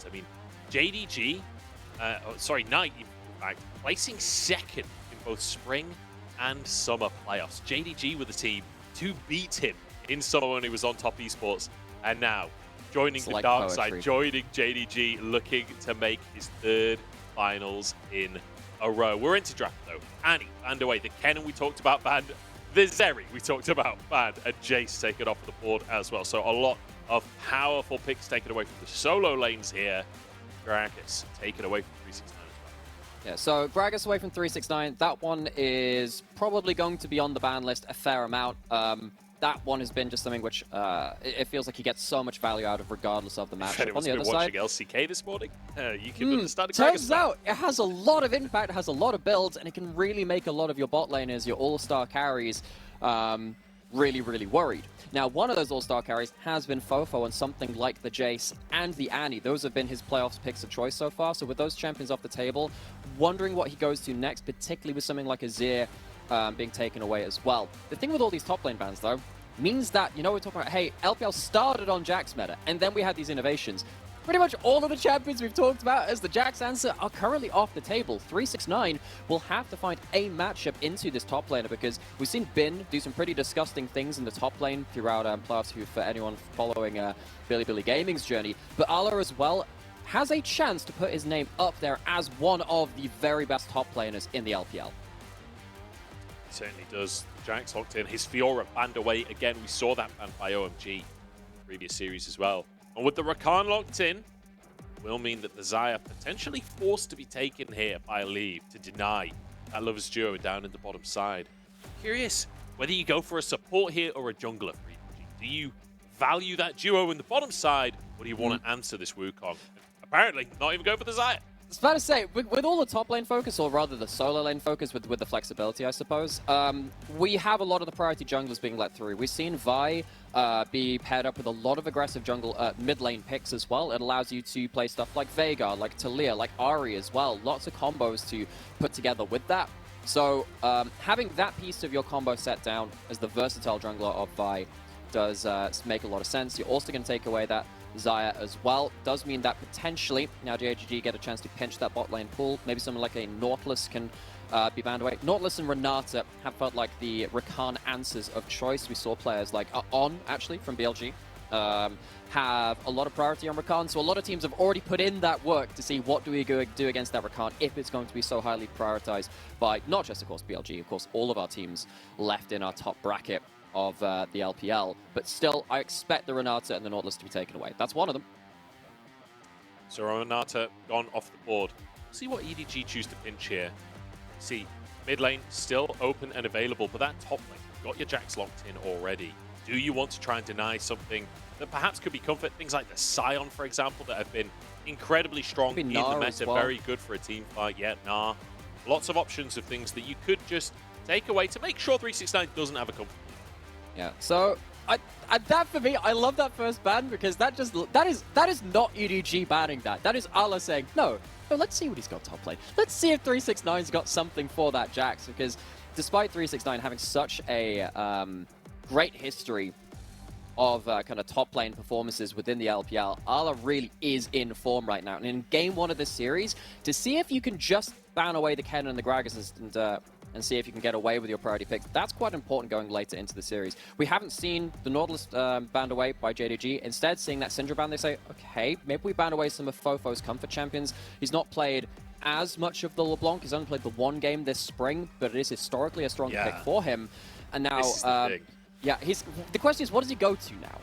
I mean, JDG, Knight, in fact, placing second in both spring and summer playoffs. JDG with the team to beat him in summer when he was on top esports, and now joining the dark side, joining JDG, looking to make his third finals in a row. We're into draft though. Annie banned away, the Kennen we talked about banned, the Zeri we talked about banned, and Jace taken off the board as well. So a lot of powerful picks taken away from the solo lanes here. Gragas taken away from 369 as well. Yeah, so Gragas away from 369. That one is probably going to be on the ban list a fair amount. That one has been just something which it feels like he gets so much value out of regardless of the match. On the other side, watching LCK this morning, you can understand. Turns out it has a lot of impact, it has a lot of builds, and it can really make a lot of your bot laners, your all-star carries, really, really worried. Now, one of those all-star carries has been Fofo and something like the Jace and the Annie. Those have been his playoffs picks of choice so far. So with those champions off the table, wondering what he goes to next, particularly with something like a Zir being taken away as well. The thing with all these top lane bans, though, means that, you know, we're talking about, hey, LPL started on Jax meta, and then we had these innovations. Pretty much all of the champions we've talked about as the Jax answer are currently off the table. 369 will have to find a matchup into this top laner, because we've seen Bin do some pretty disgusting things in the top lane throughout playoffs, for anyone following Billy Gaming's journey. But Ala as well has a chance to put his name up there as one of the very best top laners in the LPL. Certainly does. Jax locked in. His Fiora banned away again. We saw that banned by OMG previous series as well. And with the Rakan locked in, will mean that the Xayah potentially forced to be taken here by Leave to deny that Lovers duo down in the bottom side. Curious whether you go for a support here or a jungler for EDG. Do you value that duo in the bottom side, or do you want to answer this Wukong? Apparently, not even go for the Xayah. It's fair to say, with all the top lane focus, or rather the solo lane focus with the flexibility, I suppose, we have a lot of the priority junglers being let through. We've seen Vi be paired up with a lot of aggressive jungle mid lane picks as well. It allows you to play stuff like Veigar, like Talia, like Ahri as well. Lots of combos to put together with that. So having that piece of your combo set down as the versatile jungler of Vi does make a lot of sense. You're also going to take away that Xayah as well. Does mean that potentially now JDG get a chance to pinch that bot lane pool. Maybe someone like a Nautilus can be banned away. Nautilus and Renata have felt like the Rakan answers of choice. We saw players like On, actually, from BLG, have a lot of priority on Rakan. So a lot of teams have already put in that work to see what do we do against that Rakan if it's going to be so highly prioritized by not just, of course, BLG, of course, all of our teams left in our top bracket of the LPL, but still, I expect the Renata and the Nautilus to be taken away. That's one of them. So Renata gone off the board. See what EDG choose to pinch here. See, mid lane still open and available, but that top lane, you've got your Jax locked in already. Do you want to try and deny something that perhaps could be comfort? Things like the Sion, for example, that have been incredibly strong in the meta, well. Very good for a team fight. Yeah, Gnar. Lots of options of things that you could just take away to make sure 369 doesn't have a comfort. Yeah, so that for me, I love that first ban, because that is not EDG banning that. That is Ala saying, no, let's see what he's got top lane. Let's see if 369's got something for that Jax, because despite 369 having such a great history of kind of top lane performances within the LPL, Ala really is in form right now. And in game one of this series, to see if you can just ban away the Kennen and the Gragas and see if you can get away with your priority picks, that's quite important going later into the series. We haven't seen the Nautilus banned away by JDG. Instead, seeing that Syndra ban, they say, okay, maybe we ban away some of Fofo's comfort champions. He's not played as much of the LeBlanc. He's only played the one game this spring, but it is historically a strong pick for him. And now, yeah, the question is, what does he go to now?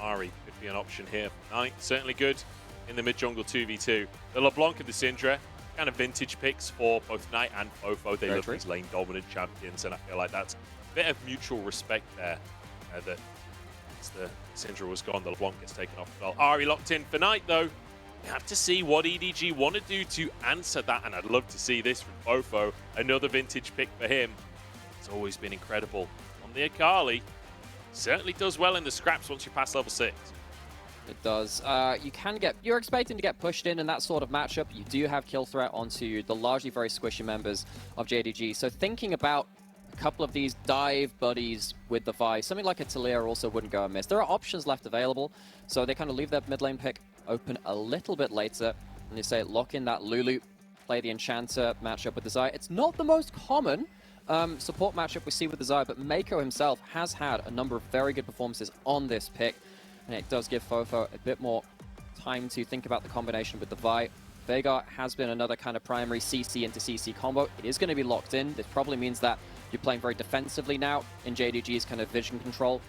Ahri could be an option here for Knight. Certainly good in the mid-jungle 2v2. The LeBlanc and the Syndra, kind of vintage picks for both Knight and Fofo. They love these lane-dominant champions, and I feel like that's a bit of mutual respect there. That as the Syndra was gone, the LeBlanc gets taken off as well. Ahri locked in for Knight, though. We have to see what EDG want to do to answer that, and I'd love to see this from Fofo. Another vintage pick for him. It's always been incredible. On the Akali, certainly does well in the scraps once you pass level 6. It does. You're expecting to get pushed in that sort of matchup. You do have kill threat onto the largely very squishy members of JDG. So thinking about a couple of these dive buddies with the Vi, something like a Talia also wouldn't go amiss. There are options left available, so they kind of leave their mid lane pick open a little bit later. And you say lock in that Lulu, play the Enchanter matchup with the Xayah. It's not the most common support matchup we see with the Xayah, but Mako himself has had a number of very good performances on this pick. And it does give Fofo a bit more time to think about the combination with the Vi. Veigar has been another kind of primary CC into CC combo. It is going to be locked in. This probably means that you're playing very defensively now in JDG's kind of vision control.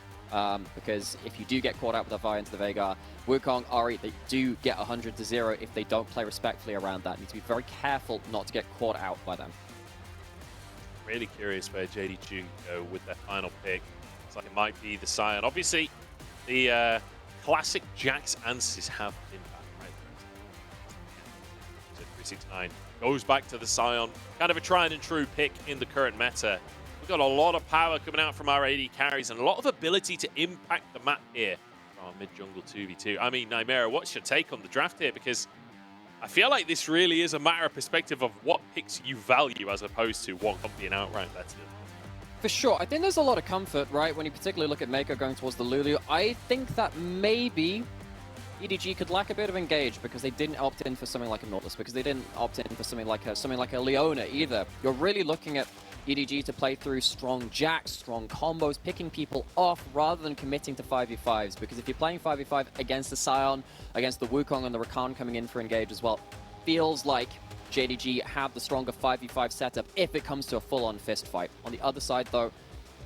Because if you do get caught out with a Vi into the Veigar, Wukong, Ahri, they do get 100-0 if they don't play respectfully around that. You need to be very careful not to get caught out by them. Really curious where JDG go with their final pick. Looks like it might be the Scion. Obviously, the classic Jax answers have been back, right? So 369 goes back to the Scion. Kind of a tried and true pick in the current meta. We've got a lot of power coming out from our AD carries and a lot of ability to impact the map here from our mid-jungle 2v2. I mean, Nymera, what's your take on the draft here? Because I feel like this really is a matter of perspective of what picks you value as opposed to what could be an outright better. For sure. I think there's a lot of comfort, right, when you particularly look at Mako going towards the Lulu. I think that maybe EDG could lack a bit of engage because they didn't opt in for something like a Nautilus, because they didn't opt in for something like a Leona either. You're really looking at EDG to play through strong Jax, strong combos, picking people off rather than committing to 5v5s. Because if you're playing 5v5 against the Scion, against the Wukong and the Rakan coming in for engage as well, feels like JDG have the stronger 5v5 setup if it comes to a full-on fist fight. On the other side though,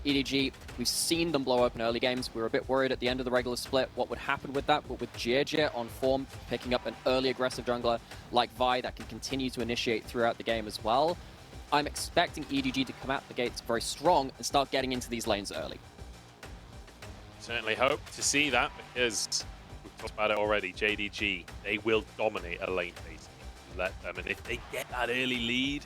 EDG, we've seen them blow open early games. We were a bit worried at the end of the regular split what would happen with that, but with JJ on form, picking up an early aggressive jungler like Vi that can continue to initiate throughout the game as well, I'm expecting EDG to come out the gates very strong and start getting into these lanes early. Certainly hope to see that because we've talked about it already. JDG, they will dominate a lane phase. Let them, and if they get that early lead,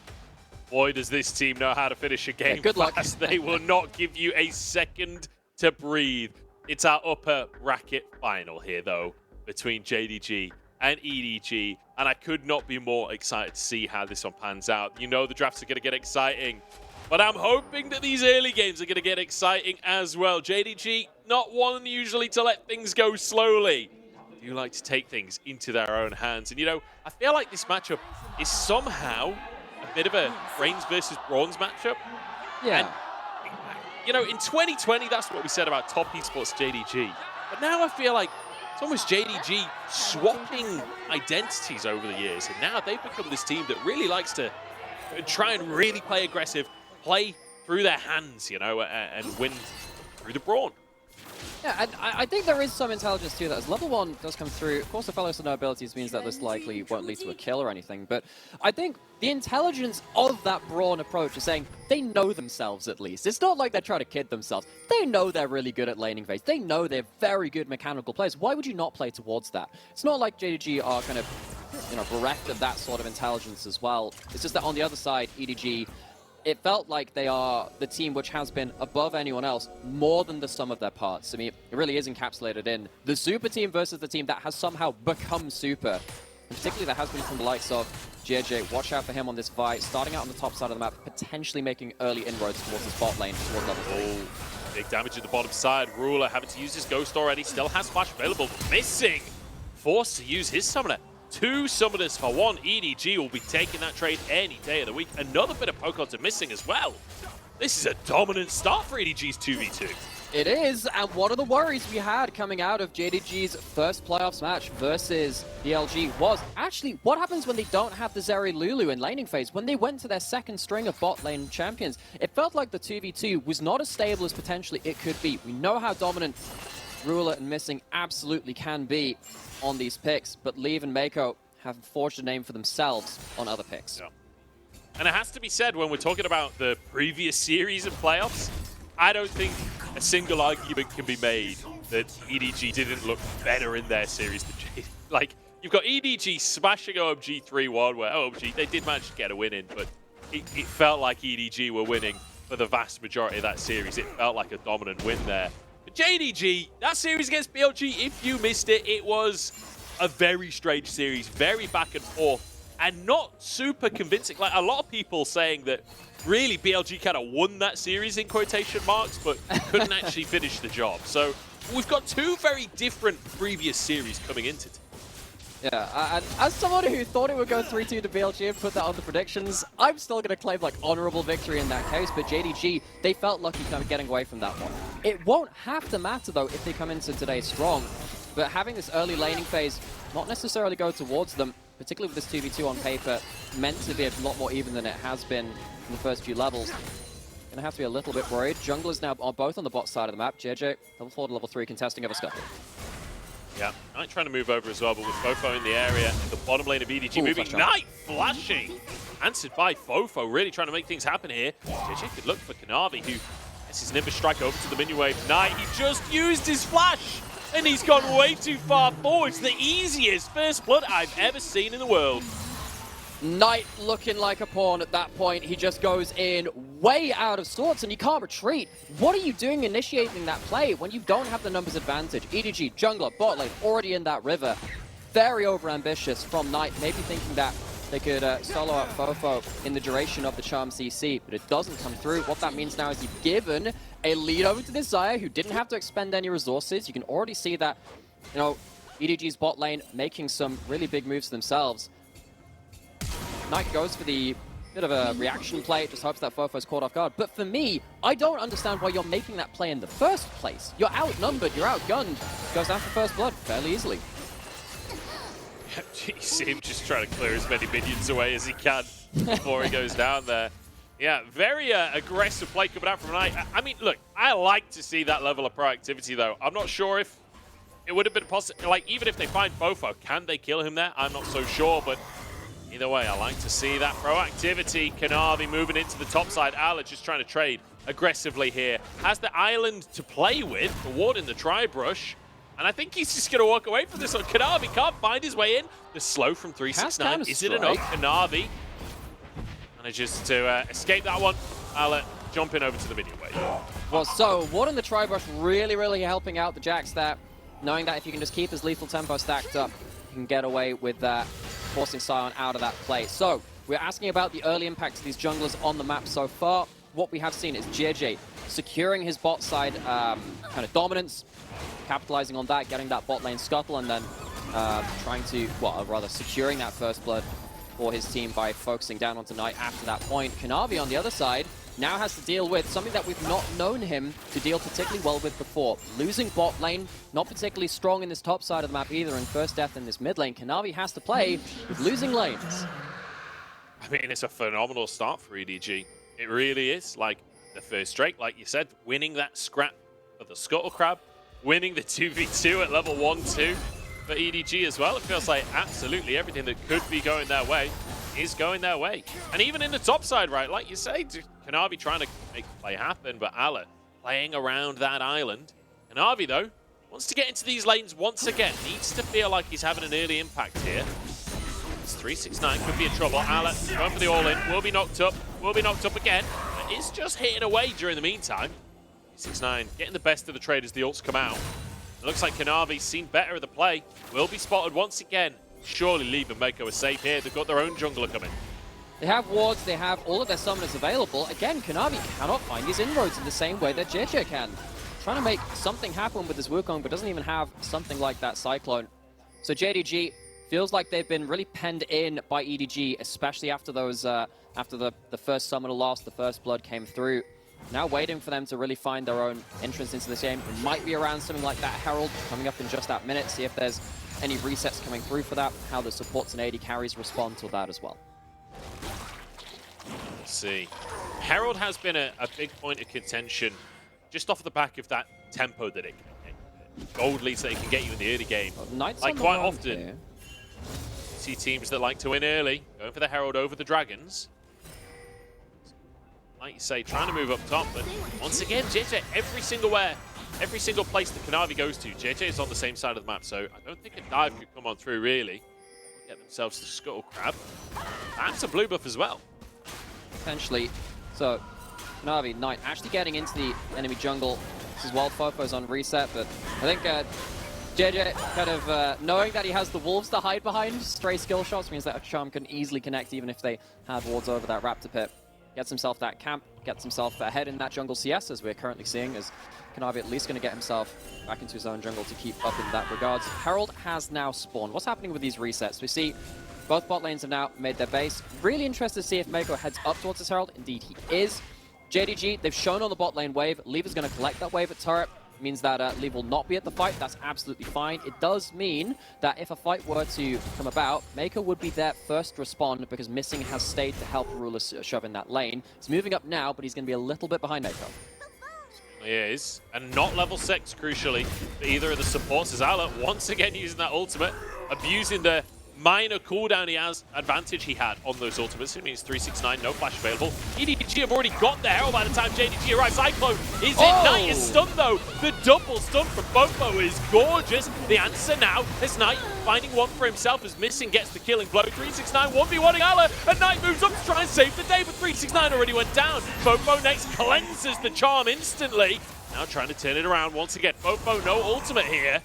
boy, does this team know how to finish a game good fast. They will not give you a second to breathe. It's our upper bracket final here, though, between JDG and EDG, and I could not be more excited to see how this one pans out. You know the drafts are going to get exciting, but I'm hoping that these early games are going to get exciting as well. JDG, not one usually to let things go slowly. You like to take things into their own hands. And, you know, I feel like this matchup is somehow a bit of a brains versus brawns matchup. Yeah. And, you know, in 2020, that's what we said about top esports JDG. But now I feel like it's almost JDG swapping identities over the years. And now they've become this team that really likes to try and really play aggressive, play through their hands, you know, and win through the brawn. Yeah, and I think there is some intelligence to that. As level 1 does come through, of course the fellows with no abilities means that this likely won't lead to a kill or anything, but I think the intelligence of that brawn approach is saying they know themselves at least. It's not like they're trying to kid themselves. They know they're really good at laning phase. They know they're very good mechanical players. Why would you not play towards that? It's not like JDG are kind of, you know, bereft of that sort of intelligence as well. It's just that on the other side, EDG, it felt like they are the team which has been above anyone else more than the sum of their parts. I mean, it really is encapsulated in the super team versus the team that has somehow become super. And particularly that has been from the likes of JJ. Watch out for him on this fight, starting out on the top side of the map, potentially making early inroads towards the bot lane, towards level 3. Oh, big damage at the bottom side. Ruler having to use his Ghost already, still has Flash available, missing. Forced to use his Summoner. 2 summoners for 1. EDG will be taking that trade any day of the week. Another bit of Pokemon to missing as well. This is a dominant start for EDG's 2v2. It is, and one of the worries we had coming out of JDG's first playoffs match versus DLG was actually what happens when they don't have the Zeri Lulu in laning phase. When they went to their second string of bot lane champions, it felt like the 2v2 was not as stable as potentially it could be. We know how dominant Ruler and Missing absolutely can be on these picks, but Leave and Mako have forged a name for themselves on other picks. Yeah. And it has to be said, when we're talking about the previous series of playoffs, I don't think a single argument can be made that EDG didn't look better in their series than JDG. Like, you've got EDG smashing OMG 3-1, where OMG, they did manage to get a win in, but it felt like EDG were winning for the vast majority of that series. It felt like a dominant win there. JDG, that series against BLG, if you missed it, it was a very strange series, very back and forth, and not super convincing. Like, a lot of people saying that really BLG kind of won that series in quotation marks, but couldn't actually finish the job. So we've got 2 very different previous series coming into it. Yeah, and as someone who thought it would go 3-2 to BLG and put that on the predictions, I'm still going to claim like honorable victory in that case, but JDG, they felt lucky kind of getting away from that one. It won't have to matter though if they come into today strong, but having this early laning phase not necessarily go towards them, particularly with this 2v2 on paper, meant to be a lot more even than it has been in the first few levels. Gonna have to be a little bit worried. Junglers now are both on the bot side of the map. JJ, level 4 to level 3, contesting over Scuttle. Yeah, Knight trying to move over as well, but with Fofo in the area, in the bottom lane of EDG moving. Knight flashing! Answered by Fofo, really trying to make things happen here. JJ could look for Kanavi, who gets his Nimbus strike over to the minion wave. Knight, he just used his flash! And he's gone way too far forward. It's the easiest first blood I've ever seen in the world. Knight looking like a pawn at that point. He just goes in way out of sorts and you can't retreat. What are you doing initiating that play when you don't have the numbers advantage? EDG, jungler, bot lane, already in that river. Very overambitious from Knight, maybe thinking that they could solo out Fofo in the duration of the Charm CC, but it doesn't come through. What that means now is you've given a lead over to this Xayah who didn't have to expend any resources. You can already see that, you know, EDG's bot lane making some really big moves themselves. Knight goes for the bit of a reaction play, just hopes that Fofo's caught off guard. But for me, I don't understand why you're making that play in the first place. You're outnumbered, you're outgunned. Goes down for first blood fairly easily. You see him just trying to clear as many minions away as he can before he goes down there. Yeah, very aggressive play coming out from Knight. I mean, look, I like to see that level of proactivity, though. I'm not sure if it would have been possible. Like, even if they find Fofo, can they kill him there? I'm not so sure, but either way, I like to see that proactivity. Kanavi moving into the top side. Ala just trying to trade aggressively here. Has the island to play with, the ward in the tri-brush. And I think he's just going to walk away from this one. Kanavi can't find his way in. The slow from 369. Is it enough? Kanavi manages to escape that one. Ala jumping over to the minion wave. Well, so ward in the tri-brush really helping out the Jax there. Knowing that if you can just keep his lethal tempo stacked up, you can get away with that. Forcing Sion out of that play. So, we're asking about the early impact of these junglers on the map so far. What we have seen is JJ securing his bot side kind of dominance, capitalizing on that, getting that bot lane scuttle, and then trying to, well, rather securing that first blood for his team by focusing down onto Knight after that point. Kanavi on the other side now has to deal with something that we've not known him to deal particularly well with before. Losing bot lane, not particularly strong in this top side of the map either, and first death in this mid lane. Kanavi has to play with losing lanes. I mean, it's a phenomenal start for EDG. It really is. Like, the first Drake, like you said, winning that scrap of the Scuttle Crab, winning the 2v2 at level 1-2 for EDG as well. It feels like absolutely everything that could be going their way is going their way. And even in the top side, right, like you say, Kanavi trying to make the play happen, but Ala playing around that island. Kanavi, though, wants to get into these lanes once again. Needs to feel like he's having an early impact here. It's 369, could be in trouble. Ala going for the all-in, will be knocked up again, but is just hitting away during the meantime. 369 getting the best of the trade as the ults come out. It looks like Kanavi's seen better of the play. Will be spotted once again. Surely Leave and Mako are safe here. They've got their own jungler coming. They have wards, they have all of their summoners available. Again, Kanavi cannot find his inroads in the same way that JJ can. Trying to make something happen with his Wukong, but doesn't even have something like that Cyclone. So JDG feels like they've been really penned in by EDG, especially after those, after the first summoner lost, the first blood came through. Now waiting for them to really find their own entrance into this game. It might be around something like that Herald coming up in just that minute. See if there's any resets coming through for that, how the supports and AD carries respond to that as well. Let's see. Herald has been a big point of contention just off the back of that tempo that it can get. Gold leads that it can get you in the early game. Like quite often, you see teams that like to win early, going for the Herald over the Dragons. Like you say, trying to move up top, but once again, JJ, every single place that Kanavi goes to, JJ is on the same side of the map, so I don't think a dive could come on through, really. Get themselves the Scuttle Crab. That's a blue buff as well. Potentially. So, Kanavi, Knight, actually getting into the enemy jungle. This is while Fofo's on reset, but I think JJ kind of knowing that he has the wolves to hide behind, stray skill shots means that a charm can easily connect even if they had wards over that Raptor pit. gets himself that camp, gets himself ahead in that jungle CS, as we're currently seeing, as Kanavi at least going to get himself back into his own jungle to keep up in that regards. Herald has now spawned. What's happening with these resets? We see both bot lanes have now made their base. Really interested to see if Mako heads up towards his Herald. Indeed, he is. JDG, they've shown on the bot lane wave. Leave is going to collect that wave at turret. Means that Leave will not be at the fight. That's absolutely fine. It does mean that if a fight were to come about, Mako would be there first to respond because Missing has stayed to help Ruler shove in that lane. He's moving up now, but he's going to be a little bit behind Mako. He is, and not level 6, crucially, for either of the supports. As Ala once again using that ultimate, abusing the minor cooldown he has, advantage he had on those ultimates. It means 369, no flash available. EDG have already got the Herald by the time JDG arrives. Cyclone is in. Knight is stunned though. The double stun from Bobo is gorgeous. The answer now is Knight finding one for himself as Missing gets the killing blow. 369 1v1ing Ala, and Knight moves up to try and save the day, but 369 already went down. Bobo next cleanses the charm instantly. Now trying to turn it around once again. Bobo no ultimate here.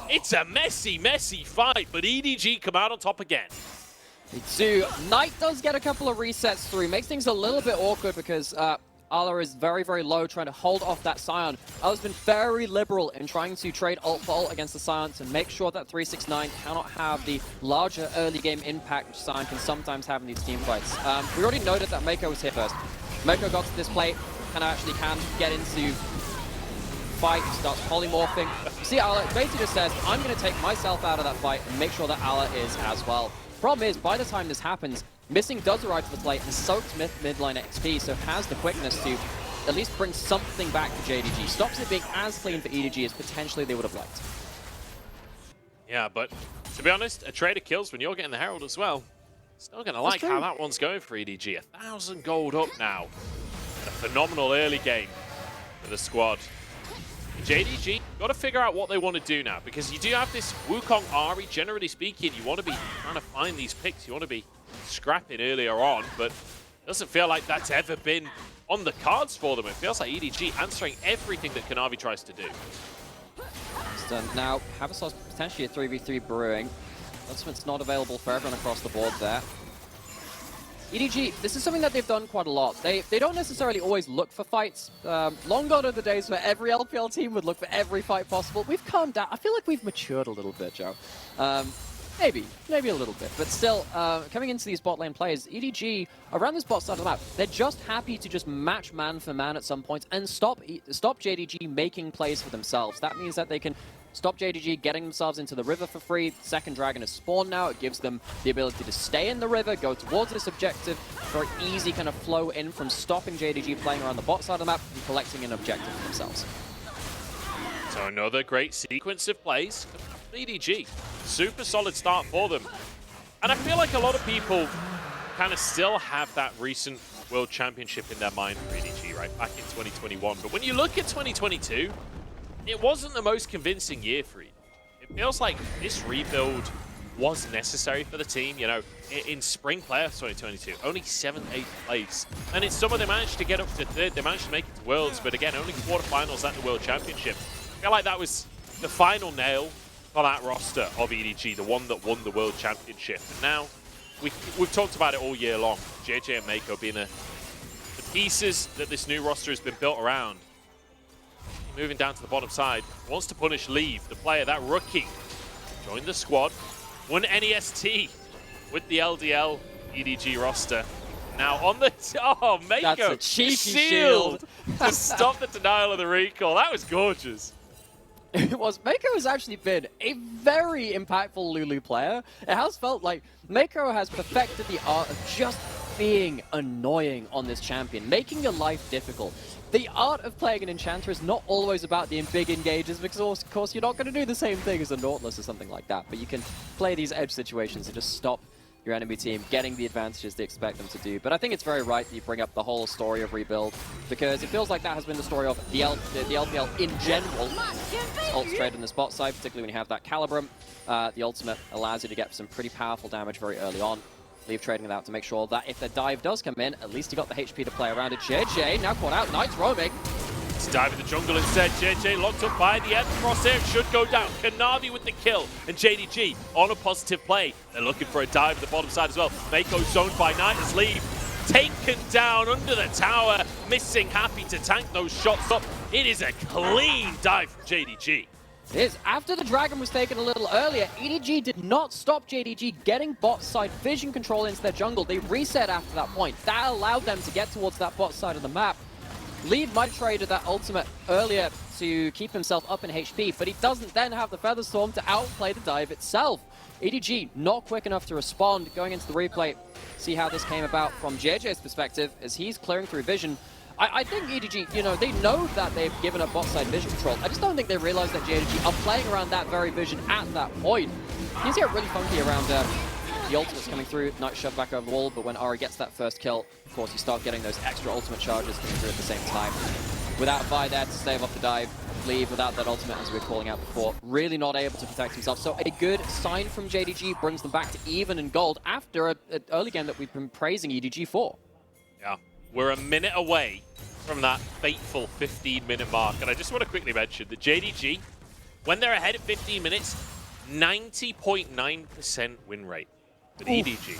It's a messy, messy fight, but EDG come out on top again. Me too. Knight does get a couple of resets through. Makes things a little bit awkward because Ala is very, very low, trying to hold off that Scion. Ala's been very liberal in trying to trade ult for ult against the Scion to make sure that 369 cannot have the larger early game impact which Scion can sometimes have in these team fights. We already noted that Mako was here first. Mako got to this plate, and actually can get into fight, starts polymorphing. You see Ala basically just says, I'm going to take myself out of that fight and make sure that Ala is as well. Problem is, by the time this happens, Missing does arrive to the plate and soaks midline XP, so has the quickness to at least bring something back to JDG. Stops it being as clean for EDG as potentially they would have liked. Yeah, but to be honest, a trade of kills when you're getting the Herald as well. Still going to like how that one's going for EDG. 1,000 gold up now. And a phenomenal early game for the squad. JDG, got to figure out what they want to do now, because you do have this Wukong Ahri. Generally speaking, you want to be trying to find these picks. You want to be scrapping earlier on, but it doesn't feel like that's ever been on the cards for them. It feels like EDG answering everything that Kanavi tries to do. Now, Haversar's potentially a 3v3 brewing. Ultimate's not available for everyone across the board there. EDG, this is something that they've done quite a lot. They don't necessarily always look for fights. Long gone are the days where every LPL team would look for every fight possible. We've calmed down. I feel like we've matured a little bit, Joe. Maybe a little bit. But still, coming into these bot lane plays, EDG, around this bot side of the map, they're just happy to just match man for man at some point and stop JDG making plays for themselves. That means that they can stop JDG getting themselves into the river for free. Second dragon is spawned now. It gives them the ability to stay in the river, go towards this objective. Very easy kind of flow in from stopping JDG playing around the bot side of the map and collecting an objective for themselves. So another great sequence of plays. EDG, super solid start for them. And I feel like a lot of people kind of still have that recent World Championship in their mind for EDG, right, back in 2021. But when you look at 2022, it wasn't the most convincing year for EDG. It feels like this rebuild was necessary for the team. You know, in spring playoffs 2022, only 7th, 8th place. And in summer, they managed to get up to 3rd. They managed to make it to Worlds, but again, only quarterfinals at the World Championship. I feel like that was the final nail for that roster of EDG, the one that won the World Championship. And now, we've talked about it all year long. JJ and Mako being the pieces that this new roster has been built around. Moving down to the bottom side, wants to punish Leave, the player, that rookie. Joined the squad, won NEST with the LDL EDG roster. Now on the... Oh, Mako! That's a cheeky shield to stop the denial of the recall. That was gorgeous. It was. Mako has actually been a very impactful Lulu player. It has felt like Mako has perfected the art of just being annoying on this champion, making your life difficult. The art of playing an Enchanter is not always about the big engages, because of course you're not going to do the same thing as a Nautilus or something like that, but you can play these edge situations and just stop your enemy team getting the advantages they expect them to do. But I think it's very right that you bring up the whole story of rebuild, because it feels like that has been the story of the LPL in general. Ult's trade in the spot side, particularly when you have that Calibrum. The ultimate allows you to get some pretty powerful damage very early on. Leave trading it out to make sure that if the dive does come in, at least you got the HP to play around it. JJ now caught out, Knight's roaming. To dive in the jungle instead. JJ locked up by the end. Crosshair should go down. Kanavi with the kill. And JDG on a positive play. They're looking for a dive at the bottom side as well. Mako zoned by Knight as Leave taken down under the tower. Missing Happy to tank those shots up. It is a clean dive from JDG. It is. After the Dragon was taken a little earlier, EDG did not stop JDG getting bot side vision control into their jungle. They reset after that point. That allowed them to get towards that bot side of the map. Lead might have traded that ultimate earlier to keep himself up in HP, but he doesn't then have the Feather Storm to outplay the dive itself. EDG not quick enough to respond. Going into the replay, see how this came about from JJ's perspective as he's clearing through vision. I think EDG, you know, they know that they've given up bot side vision control. I just don't think they realize that JDG are playing around that very vision at that point. Things get really funky around the ultimates coming through. Night shove back over the wall, but when Ari gets that first kill, of course, you start getting those extra ultimate charges coming through at the same time. Without Vi there to stave off the dive, leave without that ultimate, as we were calling out before, really not able to protect himself. So a good sign from JDG brings them back to even in gold after an early game that we've been praising EDG for. Yeah. We're a minute away from that fateful 15-minute mark. And I just want to quickly mention that JDG, when they're ahead at 15 minutes, 90.9% win rate. But EDG,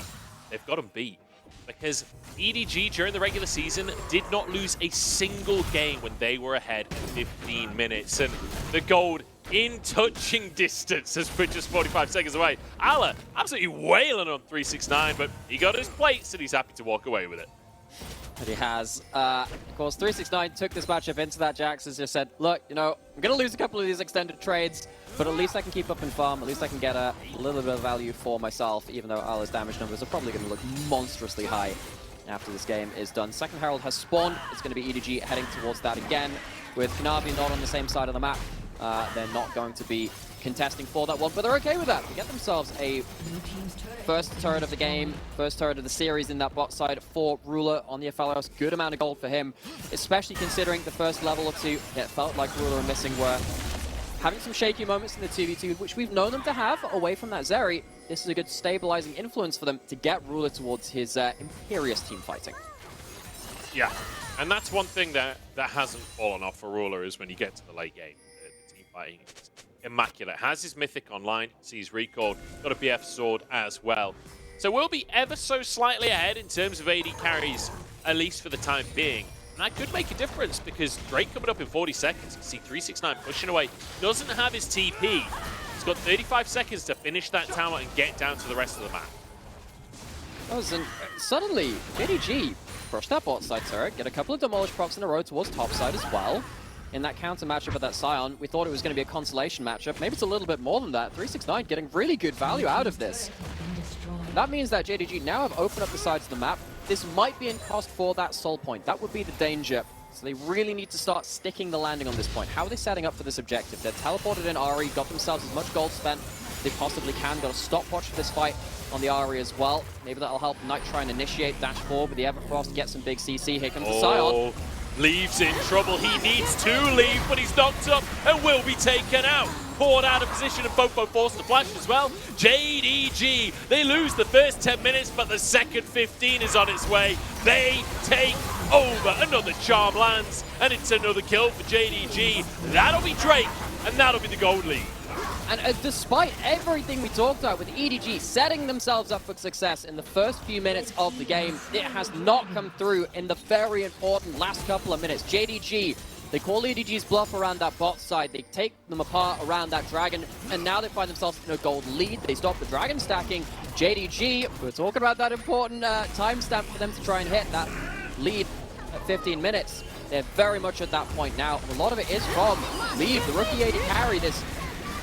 they've got them beat. Because EDG, during the regular season, did not lose a single game when they were ahead at 15 minutes. And the gold in touching distance as we're just 45 seconds away. Ala absolutely wailing on 369, but he got his plates and he's happy to walk away with it. But he has. Of course, 369 took this matchup into that. Jax has just said, look, you know, I'm going to lose a couple of these extended trades, but at least I can keep up and farm. At least I can get a little bit of value for myself, even though Ala's damage numbers are probably going to look monstrously high after this game is done. Second Herald has spawned. It's going to be EDG heading towards that again. With Kanavi not on the same side of the map, they're not going to be contesting for that one, but they're okay with that. They get themselves a first turret of the game, first turret of the series in that bot side for Ruler on the Aphelios. Good amount of gold for him, especially considering the first level or two, it felt like Ruler and Missing were having some shaky moments in the 2v2, which we've known them to have away from that Zeri. This is a good stabilizing influence for them to get Ruler towards his Imperious team fighting. Yeah, and that's one thing that hasn't fallen off for Ruler is when you get to the late game, the team fighting is immaculate. Has his Mythic online, sees recalled, got a BF sword as well. So we'll be ever so slightly ahead in terms of AD carries, at least for the time being. And that could make a difference because Drake coming up in 40 seconds. You see 369 pushing away, doesn't have his TP. He's got 35 seconds to finish that tower and get down to the rest of the map. And suddenly, JDG brush that bot side turret, get a couple of demolished procs in a row towards top side as well. In that counter matchup with that Scion, we thought it was going to be a consolation matchup. Maybe it's a little bit more than that. 369 getting really good value out of this. That means that JDG now have opened up the sides of the map. This might be in cost for that soul point. That would be the danger. So they really need to start sticking the landing on this point. How are they setting up for this objective? They're teleported in Ari, got themselves as much gold spent as they possibly can. Got a stopwatch for this fight on the Ari as well. Maybe that'll help Knight try and initiate dash forward with the Everfrost, get some big CC. Here comes the Scion. Leaves in trouble. He needs to leave, but he's knocked up and will be taken out. Poured out of position and Popo forced to flash as well. JDG, they lose the first 10 minutes, but the second 15 is on its way. They take over. Another charm lands, and it's another kill for JDG. That'll be Drake, and that'll be the gold lead. And despite everything we talked about with EDG setting themselves up for success in the first few minutes of the game, it has not come through in the very important last couple of minutes. JDG, they call EDG's bluff around that bot side, they take them apart around that dragon, and now they find themselves in a gold lead. They stop the dragon stacking. JDG, we're talking about that important timestamp for them to try and hit that lead at 15 minutes. They're very much at that point now, and a lot of it is from Leave, the rookie AD carry, this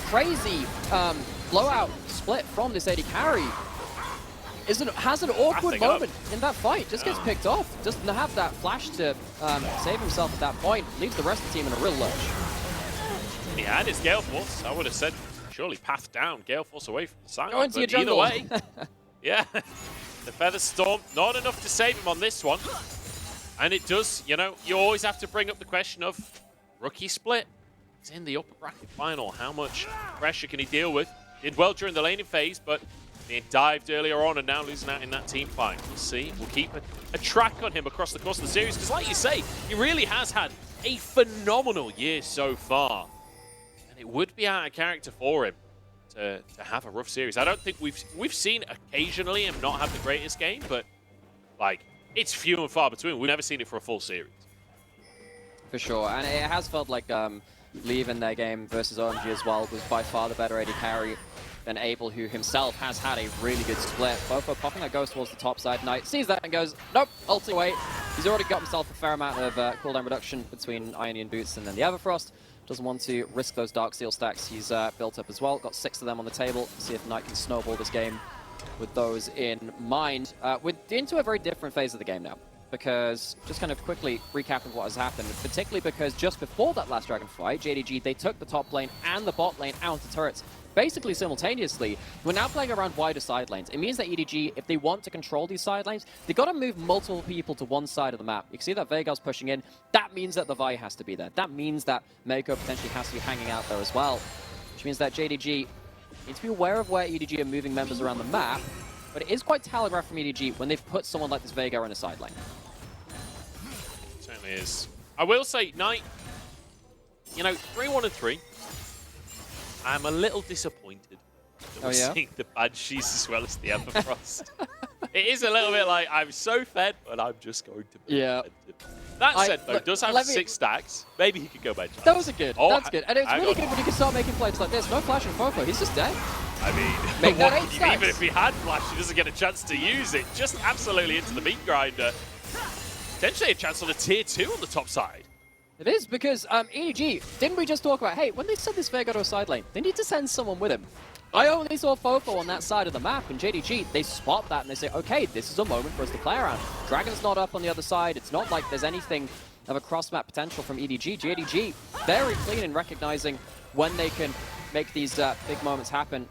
crazy blowout split from this AD carry. Has an awkward moment in that fight. Just gets picked off. Doesn't have that flash to save himself at that point. Leaves the rest of the team in a real lurch. He had his Gale Force. I would have said surely path down, Gale Force away from the side. Go into your jungle. Either way, yeah. The Feather Storm, not enough to save him on this one. And it does, you know, you always have to bring up the question of rookie split. He's in the upper bracket final. How much pressure can he deal with? Did well during the laning phase, but being dived earlier on and now losing out in that team fight. We'll see. We'll keep a track on him across the course of the series because, like you say, he really has had a phenomenal year so far. And it would be out of character for him to have a rough series. I don't think we've seen occasionally him not have the greatest game, but like it's few and far between. We've never seen it for a full series. For sure, and it has felt like Leave in their game versus OMG as well was by far the better AD carry than Abel, who himself has had a really good split. Fofo popping that goes towards the top side. Knight sees that and goes, nope, ulting away. He's already got himself a fair amount of cooldown reduction between Ionian Boots and then the Everfrost. Doesn't want to risk those Dark Steel stacks he's built up as well. Got 6 of them on the table. See if Knight can snowball this game with those in mind. We're into a very different phase of the game now, because just kind of quickly recapping what has happened, particularly because just before that last Dragon fight, JDG, they took the top lane and the bot lane out to turrets basically simultaneously. We're now playing around wider side lanes. It means that EDG, if they want to control these side lanes, they've got to move multiple people to one side of the map. You can see that Veigar's pushing in. That means that the Vi has to be there. That means that Meiko potentially has to be hanging out there as well, which means that JDG needs to be aware of where EDG are moving members around the map, but it is quite telegraphed from EDG when they've put someone like this Veigar in a side lane. It certainly is. I will say, Knight, you know, 3-1-3. I'm a little disappointed that we're seeing the Banshees as well as the Everfrost. It is a little bit like, I'm so fed, but I'm just going to be offended. That said, though, does have 6 stacks. Maybe he could go bench. Those are good. That's good. And it's really good when you can start making plays like this. No flash on Fofo. He's just dead. I mean, make that 8 stacks. Even if he had flash, he doesn't get a chance to use it. Just absolutely into the meat grinder. Potentially a chance on a tier 2 on the top side. It is, because EDG, didn't we just talk about, hey, when they send this Veigar to a side lane, they need to send someone with him. I only saw Fofo on that side of the map, and JDG, they spot that and they say, okay, this is a moment for us to play around. Dragon's not up on the other side. It's not like there's anything of a cross-map potential from EDG. JDG, very clean in recognizing when they can make these big moments happen.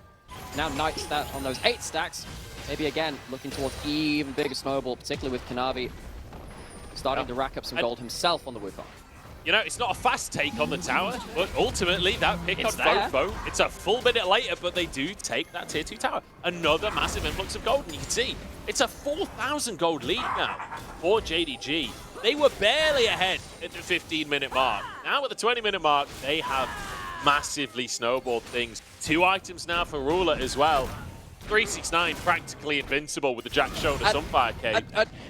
Now Knight's that on those 8 stacks. Maybe again, looking towards even bigger snowball, particularly with Kanavi starting to rack up some gold himself on the Wukong. You know, it's not a fast take on the tower, but ultimately that pick on Fofo, it's a full minute later, but they do take that tier 2 tower. Another massive influx of gold, and you can see it's a 4,000 gold lead now for JDG. They were barely ahead at the 15-minute mark. Now at the 20-minute mark, they have massively snowballed things. 2 items now for Ruler as well. 369 practically invincible with the Jack Shoulder Sunfire Cape.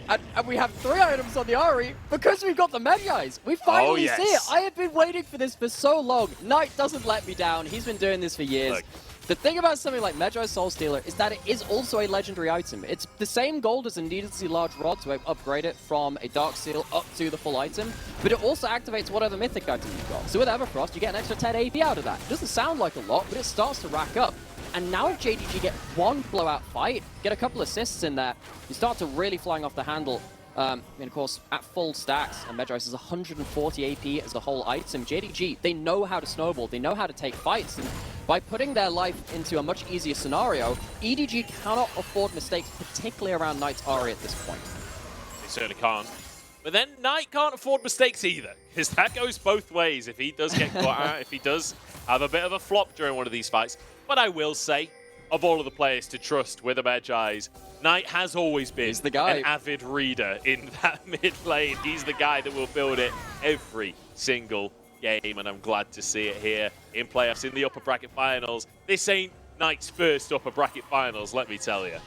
And we have 3 items on the Ari because we've got the Medjais. We finally see it. I have been waiting for this for so long. Knight doesn't let me down. He's been doing this for years. Look. The thing about something like Medjai Soul Stealer is that it is also a legendary item. It's the same gold as a needlessly large rod to upgrade it from a Dark Seal up to the full item, but it also activates whatever mythic item you've got. So with Everfrost, you get an extra 10 AP out of that. It doesn't sound like a lot, but it starts to rack up. And now if JDG get one blowout fight, get a couple assists in there, you start to really flying off the handle. And of course, at full stacks, and Medjai is 140 AP as a whole item. JDG, they know how to snowball, they know how to take fights, and by putting their life into a much easier scenario, EDG cannot afford mistakes, particularly around Knight's Ari at this point. They certainly can't. But then Knight can't afford mistakes either, because that goes both ways if he does get caught out, if he does have a bit of a flop during one of these fights. But I will say, of all of the players to trust with the Medjais, Knight has always been an avid reader in that mid lane. He's the guy that will build it every single game, and I'm glad to see it here in playoffs in the upper bracket finals. This ain't Knight's first upper bracket finals, let me tell you.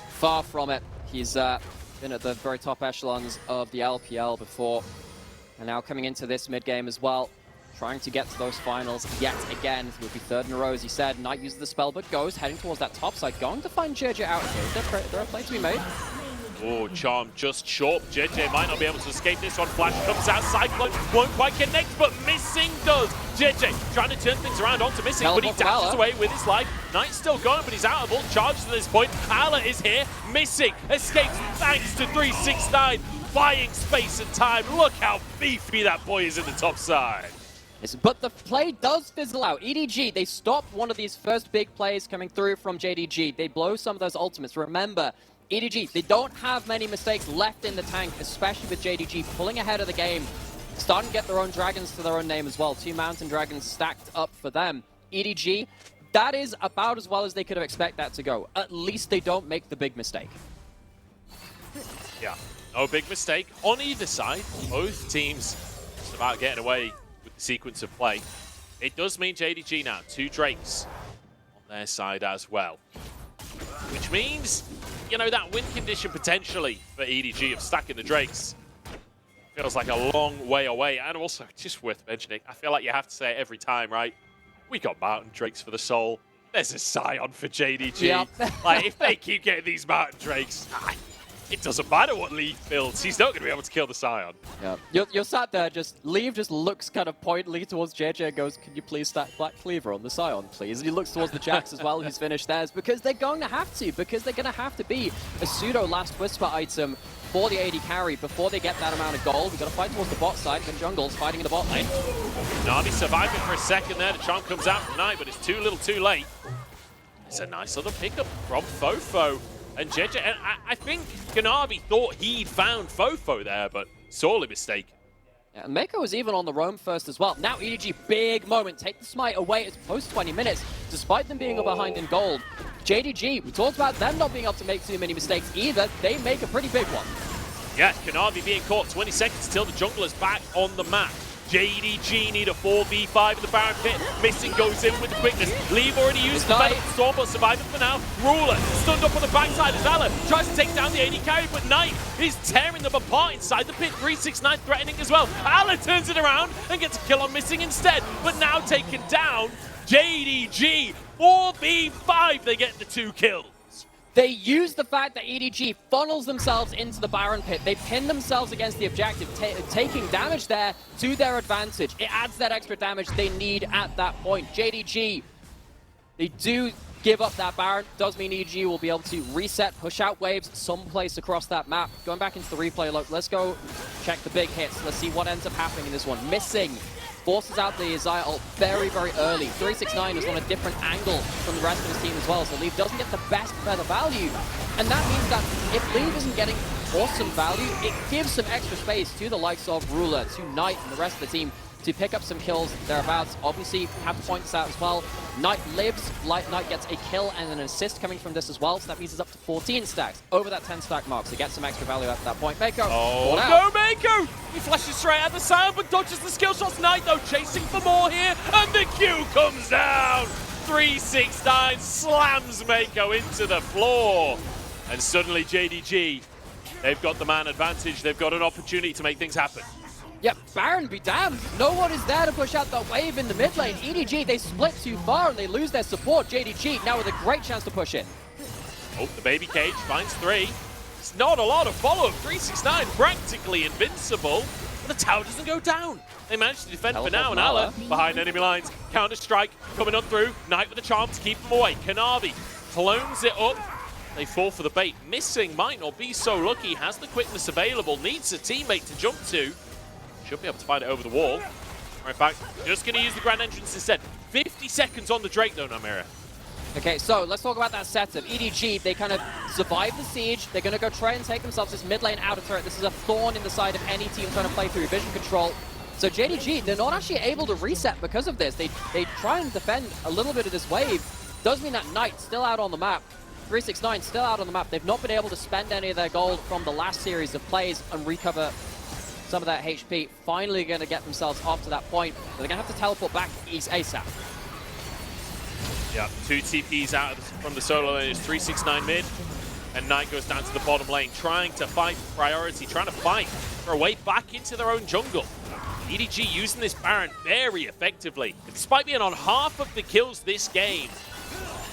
Far from it. He's been at the very top echelons of the LPL before, and now coming into this mid game as well. Trying to get to those finals yet again. It will be 3rd in a row, as he said. Knight uses the spell, but goes heading towards that top side. Going to find JJ out here. There are plays to be made. Oh, Charm just short. JJ might not be able to escape this one. Flash comes out. Cyclone won't quite connect, but Missing does. JJ trying to turn things around onto Missing, but he dashes away with his life. Knight's still going, but he's out of all charges at this point. Ala is here. Missing escapes thanks to 369. Buying space and time. Look how beefy that boy is in the top side. But the play does fizzle out. EDG, they stop one of these first big plays coming through from JDG. They blow some of those ultimates. Remember, EDG, they don't have many mistakes left in the tank, especially with JDG pulling ahead of the game. Starting to get their own dragons to their own name as well. 2 mountain dragons stacked up for them. EDG, that is about as well as they could have expected that to go. At least they don't make the big mistake. Yeah, no big mistake on either side. Both teams just about getting away sequence of play. It does mean JDG now 2 Drakes on their side as well, which means you know, that win condition potentially for EDG of stacking the Drakes feels like a long way away. And also, just worth mentioning, I feel like you have to say it every time, right? We got Mountain Drakes for the soul. There's a Scion for JDG. Yep. Like, if they keep getting these Mountain Drakes, it doesn't matter what Leaf builds. He's not going to be able to kill the Scion. Yeah. You're sat there, Leaf just looks kind of pointedly towards JJ and goes, can you please stack Black Cleaver on the Scion, please? And he looks towards the Jax as well, who's finished theirs, because they're going to have to, because they're going to have to be a pseudo Last Whisper item for the AD carry before they get that amount of gold. We've got to fight towards the bot side, but Jungle's fighting in the bot lane. Na'Vi surviving for a second there. The charm comes out from Knight, but it's too little too late. It's a nice little pickup from Fofo. And JJ, and I think Ganavi thought he'd found Fofo there, but sorely mistaken. Yeah, and Mako was even on the roam first as well. Now EDG, big moment. Take the smite away. It's post 20 minutes. Despite them being behind in gold, JDG, we talked about them not being able to make too many mistakes either. They make a pretty big one. Yeah, Ganavi being caught 20 seconds till the jungler's back on the map. JDG need a 4v5 in the Baron pit. Missing goes in with the quickness. Leave already used the Venom Storm, but surviving for now. Ruler stunned up on the backside as Ala tries to take down the AD carry, but Knight is tearing them apart inside the pit. 369 threatening as well. Ala turns it around and gets a kill on Missing instead, but now taken down. JDG 4v5. They get the 2 kills. They use the fact that EDG funnels themselves into the Baron pit. They pin themselves against the objective, taking damage there to their advantage. It adds that extra damage they need at that point. JDG, they do give up that Baron. Does mean EDG will be able to reset, push out waves someplace across that map. Going back into the replay, look, let's go check the big hits. Let's see what ends up happening in this one. Missing forces out the Xayah ult very, very early. 369 is on a different angle from the rest of his team as well, so Leaf doesn't get the best feather value. And that means that if Leaf isn't getting awesome value, it gives some extra space to the likes of Ruler, to Knight, and the rest of the team to pick up some kills thereabouts. Obviously, have to point this out as well. Knight lives, Knight gets a kill and an assist coming from this as well, so that means it's up to 14 stacks, over that 10 stack mark, so get some extra value at that point. Mako, oh no, Mako! He flashes straight at the sound, but dodges the skill shots. Knight, though, chasing for more here, and the Q comes down! 369 slams Mako into the floor, and suddenly JDG, they've got the man advantage, they've got an opportunity to make things happen. Yep, Baron be damned. No one is there to push out that wave in the mid lane. EDG, they split too far and they lose their support. JDG now with a great chance to push it. Oh, the baby cage finds 3. It's not a lot of follow-up. 369 practically invincible, but the tower doesn't go down. They managed to defend for now, and Ala behind enemy lines. Counter-strike coming on through. Knight with a charm to keep them away. Kanavi clones it up. They fall for the bait. Missing might not be so lucky. Has the quickness available. Needs a teammate to jump to. Should be able to find it over the wall. Or in fact, just going to use the grand entrance instead. 50 seconds on the Drake though, Namira. Okay, so let's talk about that setup. EDG, they kind of survive the siege. They're going to go try and take themselves this mid lane outer turret. This is a thorn in the side of any team trying to play through vision control. So JDG, they're not actually able to reset because of this. They try and defend a little bit of this wave. Does mean that Knight still out on the map. 369 still out on the map. They've not been able to spend any of their gold from the last series of plays and recover some of that HP. Finally going to get themselves off to that point. They're going to have to teleport back ASAP. Yeah, 2 TPs out from the solo lane is 369 mid. And Knight goes down to the bottom lane, trying to fight for priority, trying to fight for a way back into their own jungle. EDG using this Baron very effectively. Despite being on half of the kills this game,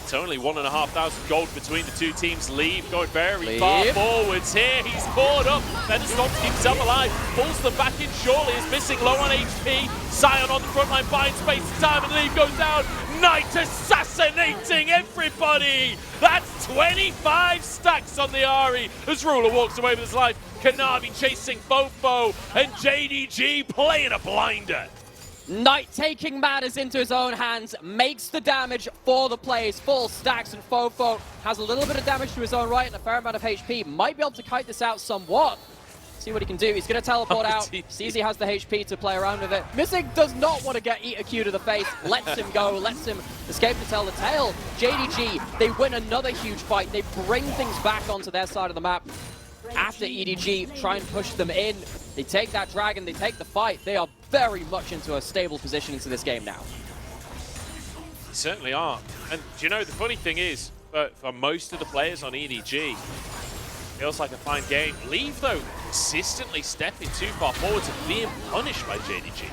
it's only 1,500 gold between the 2 teams. Leave going very far forwards here. He's caught up. Then stops to keep himself alive. Pulls them back in shortly. Is missing low on HP. Scion on the front line, buying space and time, and Leave goes down. Knight assassinating everybody. That's 25 stacks on the Ari as Ruler walks away with his life. Kanavi chasing Fofo, and JDG playing a blinder. Knight taking matters into his own hands, makes the damage for the plays, full stacks, and Fofo has a little bit of damage to his own right and a fair amount of HP. Might be able to kite this out somewhat. See what he can do. He's going to teleport out. Sees he has the HP to play around with it. Missing does not want to get eat a Q to the face. Lets him go, lets him escape to tell the tale. JDG, they win another huge fight. They bring things back onto their side of the map. After EDG try and push them in, they take that dragon, they take the fight. They are very much into a stable position into this game now. They certainly are. And do you know, the funny thing is, for most of the players on EDG. Feels like a fine game. Leave, though, consistently stepping too far forwards and being punished by JDG.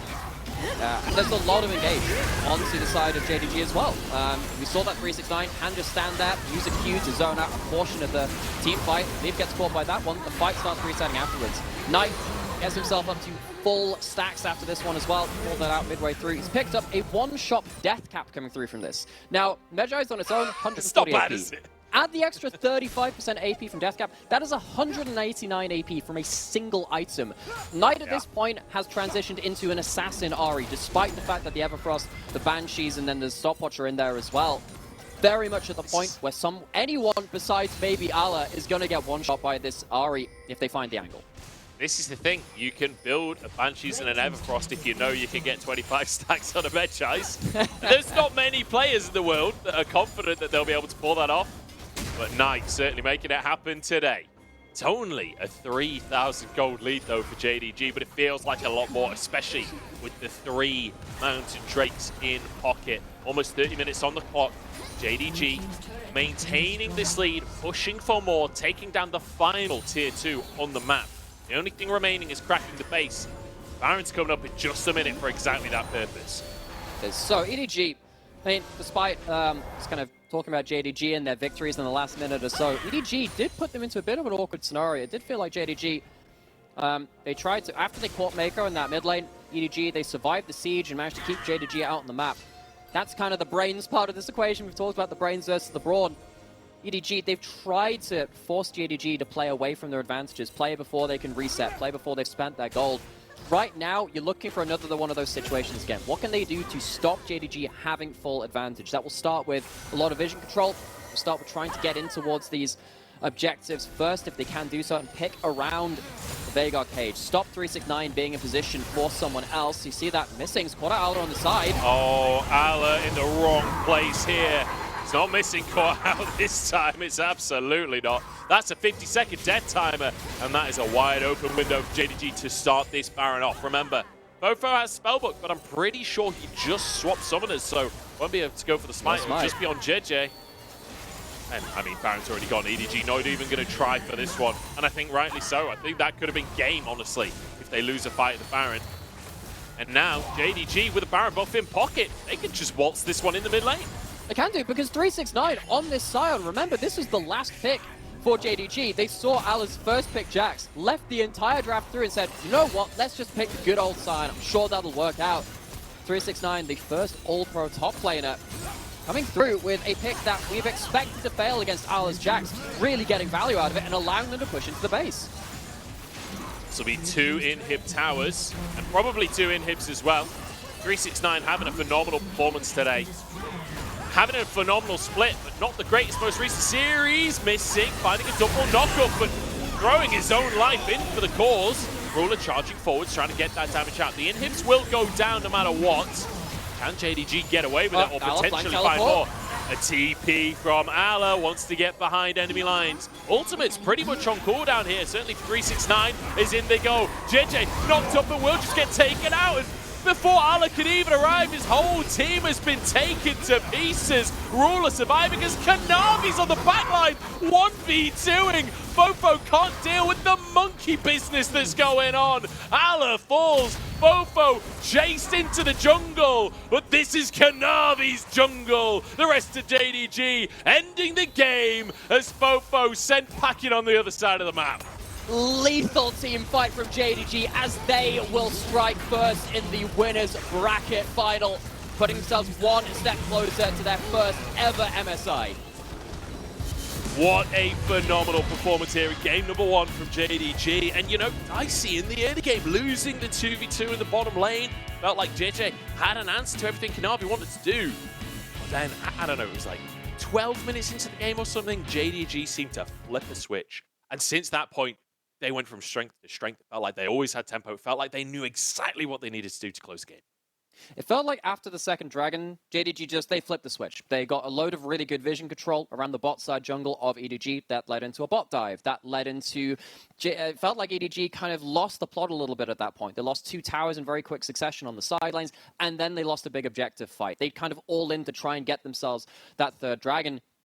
And there's a lot of engage onto the side of JDG as well. We saw that 369 can just stand there, use a Q to zone out a portion of the team fight. Leaf gets caught by that one. The fight starts resetting afterwards. Knight gets himself up to full stacks after this one as well. Pulled that out midway through. He's picked up a one-shot death cap coming through from this. Now, Medjai's on its own, 140 It's not bad, AP. is it? Add the extra 35% AP from Death Cap, that is 189 AP from a single item. Knight at this point has transitioned into an Assassin Ahri, despite the fact that the Everfrost, the Banshees, and then the Stopwatch are in there as well. Very much at the point where anyone besides maybe Allah is going to get one-shot by this Ahri if they find the angle. This is the thing. You can build a Banshees and an Everfrost if you know you can get 25 stacks on a Medjai's. There's not many players in the world that are confident that they'll be able to pull that off. But Knight certainly making it happen today. It's only a 3,000 gold lead, though, for JDG, but it feels like a lot more, especially with the 3 Mountain Drakes in pocket. Almost 30 minutes on the clock. JDG maintaining this lead, pushing for more, taking down the final tier 2 on the map. The only thing remaining is cracking the base. Baron's coming up in just a minute for exactly that purpose. So, EDG, I mean, despite just kind of talking about JDG and their victories in the last minute or so, EDG did put them into a bit of an awkward scenario. It did feel like JDG, they tried to, after they caught Mako in that mid lane, EDG, they survived the siege and managed to keep JDG out on the map. That's kind of the brains part of this equation. We've talked about the brains versus the brawn. EDG, they've tried to force JDG to play away from their advantages, play before they can reset, play before they've spent their gold. Right now, you're looking for another one of those situations again. What can they do to stop JDG having full advantage? That will start with a lot of vision control. We'll start with trying to get in towards these objectives first, if they can do so, and pick around the Veigar cage. Stop 369 being in position for someone else. You see that missing. Squad out on the side. Oh, Allah in the wrong place here. It's not missing caught out this time. It's absolutely not. That's a 50-second death timer, and that is a wide open window for JDG to start this Baron off. Remember, Bofo has Spellbook, but I'm pretty sure he just swapped Summoners, so won't be able to go for the smite. It'll just be on JJ. And, I mean, Baron's already gone. EDG not even going to try for this one, and I think rightly so. I think that could have been game, honestly, if they lose a fight at the Baron. And now, JDG with a Baron buff in pocket, they can just waltz this one in the mid lane. They can do, because 369 on this Scion, remember, this is the last pick for JDG. They saw Allah's first pick Jax, left the entire draft through and said, you know what, let's just pick the good old Scion. I'm sure that'll work out. 369, the first all-pro top laner, coming through with a pick that we've expected to fail against Allah's Jax, really getting value out of it and allowing them to push into the base. This will be 2 inhib towers, and probably 2 inhibs as well. 369 having a phenomenal performance today. Having a phenomenal split, but not the greatest most recent series. Missing, finding a double knockup, but throwing his own life in for the cause. Ruler charging forwards, trying to get that damage out. The inhibs will go down no matter what. Can JDG get away with it, or potentially find more? A TP from Allah, wants to get behind enemy lines. Ultimate's pretty much on cooldown here. Certainly 369 is in they go. JJ knocked up and will just get taken out. And before Allah can even arrive, his whole team has been taken to pieces. Ruler surviving as Kanavi's on the backline, 1v2ing. Fofo can't deal with the monkey business that's going on. Allah falls, Fofo chased into the jungle, but this is Kanavi's jungle. The rest of JDG ending the game as Fofo sent packing on the other side of the map. Lethal team fight from JDG as they will strike first in the winners bracket final, putting themselves one step closer to their first ever MSI. What a phenomenal performance here in game number 1 from JDG. And you know, Dicey in the early game, losing the 2v2 in the bottom lane. Felt like JJ had an answer to everything Kanavi wanted to do. But then, I don't know, it was like 12 minutes into the game or something, JDG seemed to flip a switch. And since that point, they went from strength to strength. It felt like they always had tempo. It felt like they knew exactly what they needed to do to close the game. It felt like after the second Dragon, JDG they flipped the switch. They got a load of really good vision control around the bot side jungle of EDG. That led into a bot dive. That led into... It felt like EDG kind of lost the plot a little bit at that point. They lost 2 towers in very quick succession on the sidelines, and then they lost a big objective fight. They kind of all in to try and get themselves that third Dragon.